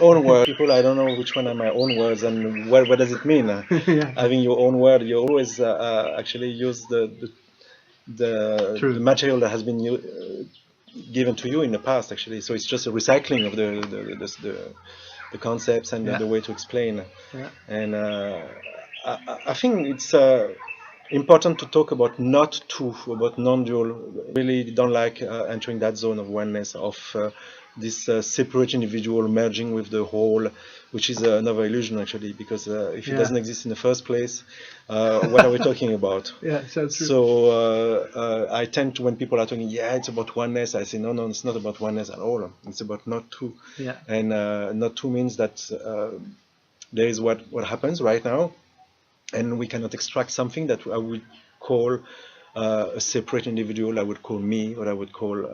Own word. People, I don't know which one are my own words and what does it mean? Yeah, Having your own word, you always actually use the true. material that has been given to you in the past, actually. So it's just a recycling of the concepts and Yeah, the way to explain. yeah, And I think it's important to talk about not two, about non-dual. Really don't like entering that zone of oneness, of this separate individual merging with the whole, which is another illusion actually, because if it yeah. doesn't exist in the first place, what are we talking about? Yeah, so true. So I tend to, when people are talking, yeah, it's about oneness, I say, no, no, it's not about oneness at all. It's about not two. Yeah, And not two means that there is what happens right now, and we cannot extract something that I would call a separate individual. I would call me, or I would call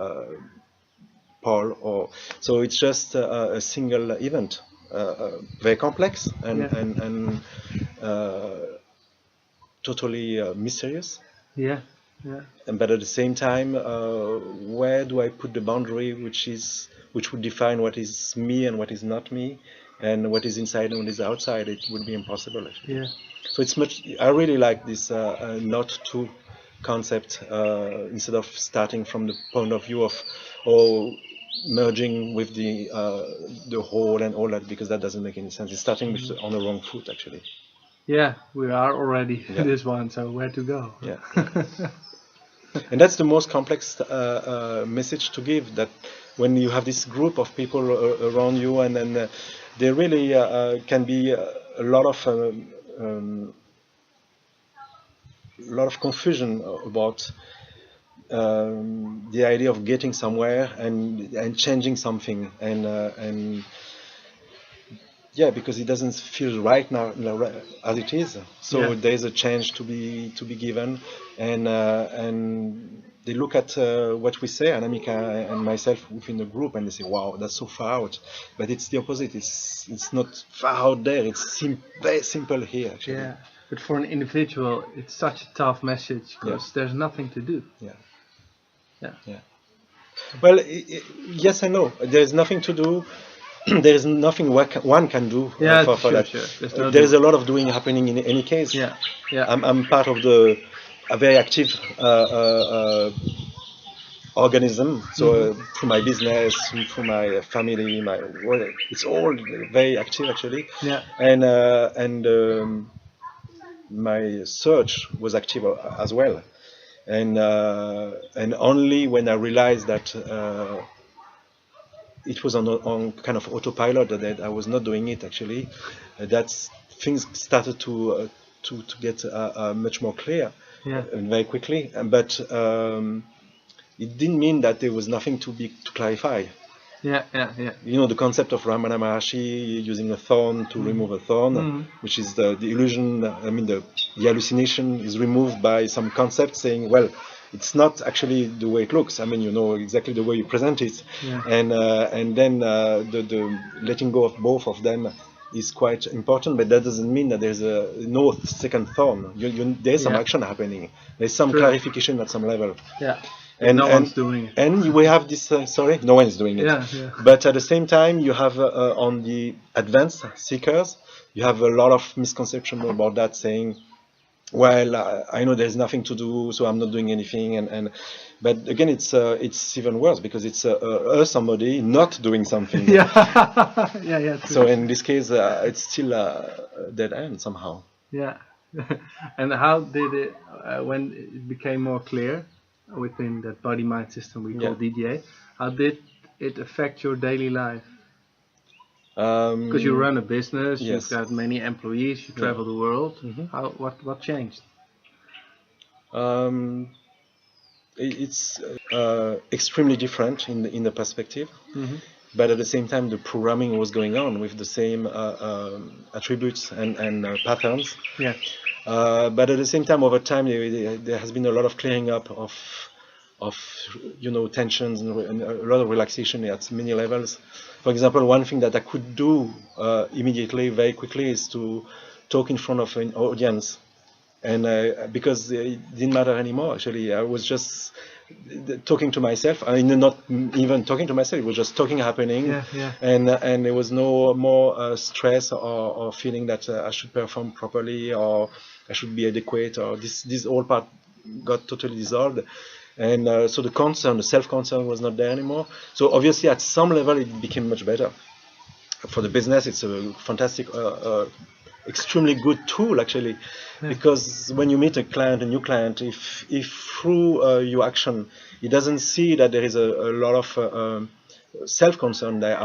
Paul, or so it's just a single event, very complex yeah, and totally mysterious. yeah, yeah, But at the same time, where do I put the boundary, which would define what is me and what is not me, and what is inside and what is outside? It would be impossible actually. yeah, So it's much. I really like this not to concept instead of starting from the point of view of merging with the whole and all that, because that doesn't make any sense. It's starting with on the wrong foot actually. yeah. We are already Yeah. this one, so where to go? Yeah. And that's the most complex message to give, that when you have this group of people around you, and then there really can be a lot of confusion about the idea of getting somewhere and changing something, and yeah, because it doesn't feel right now as it is. So Yeah. there is a change to be given, and they look at what we say, Anamika and myself within the group, and they say, "Wow, that's so far out." But it's the opposite. It's not far out there. It's very simple here, actually. Yeah, but for an individual, it's such a tough message because Yeah. there's nothing to do. Yeah. Yeah, Yeah. Well, yes and no. There's nothing to do. There is nothing one can do yeah, for sure, that. sure. There's no There's do. a lot of doing happening in any case. Yeah, yeah, I'm part of a very active organism. So through my business, through my family, my work, it's all very active actually. yeah, And my search was active as well. And only when I realized that it was on kind of autopilot, that I was not doing it actually, that things started to get much more clear yeah, very quickly. But it didn't mean that there was nothing to clarify. yeah, yeah, yeah. You know, the concept of Ramana Maharshi using a thorn to remove a thorn, which is the illusion. I mean, the hallucination is removed by some concept saying, well, it's not actually the way it looks. I mean, you know exactly the way you present it, Yeah. and then the letting go of both of them is quite important. But that doesn't mean that there's no second thorn. There's some Yeah. action happening. There's some True. clarification at some level. Yeah. And no one's doing it. And we have this. Sorry, no one is doing it. Yeah, yeah. But at the same time, you have on the advanced seekers, you have a lot of misconception about that, saying, "Well, I know there's nothing to do, so I'm not doing anything." But again, it's even worse, because it's somebody not doing something. Yeah, yeah, yeah. True. So in this case, it's still a dead end somehow. Yeah. And how did it, when it became more clear within that body mind system we call DDA, how did it affect your daily life? Because you run a business, Yes. you've got many employees, you travel the world. What changed? It's extremely different in the perspective. But at the same time, the programming was going on with the same attributes and patterns. Yeah. But at the same time, over time, there has been a lot of clearing up of tensions and a lot of relaxation at many levels. For example, one thing that I could do immediately, very quickly, is to talk in front of an audience and because it didn't matter anymore. Actually, I was just talking to myself. I mean, not even talking to myself. It was just talking happening, and there was no more stress or feeling that I should perform properly or I should be adequate, or this whole part got totally dissolved. And so the concern, the self-concern was not there anymore. So obviously at some level it became much better. For the business, it's a fantastic, extremely good tool actually, because when you meet a client, a new client, if through your action he doesn't see that there is a lot of self-concern there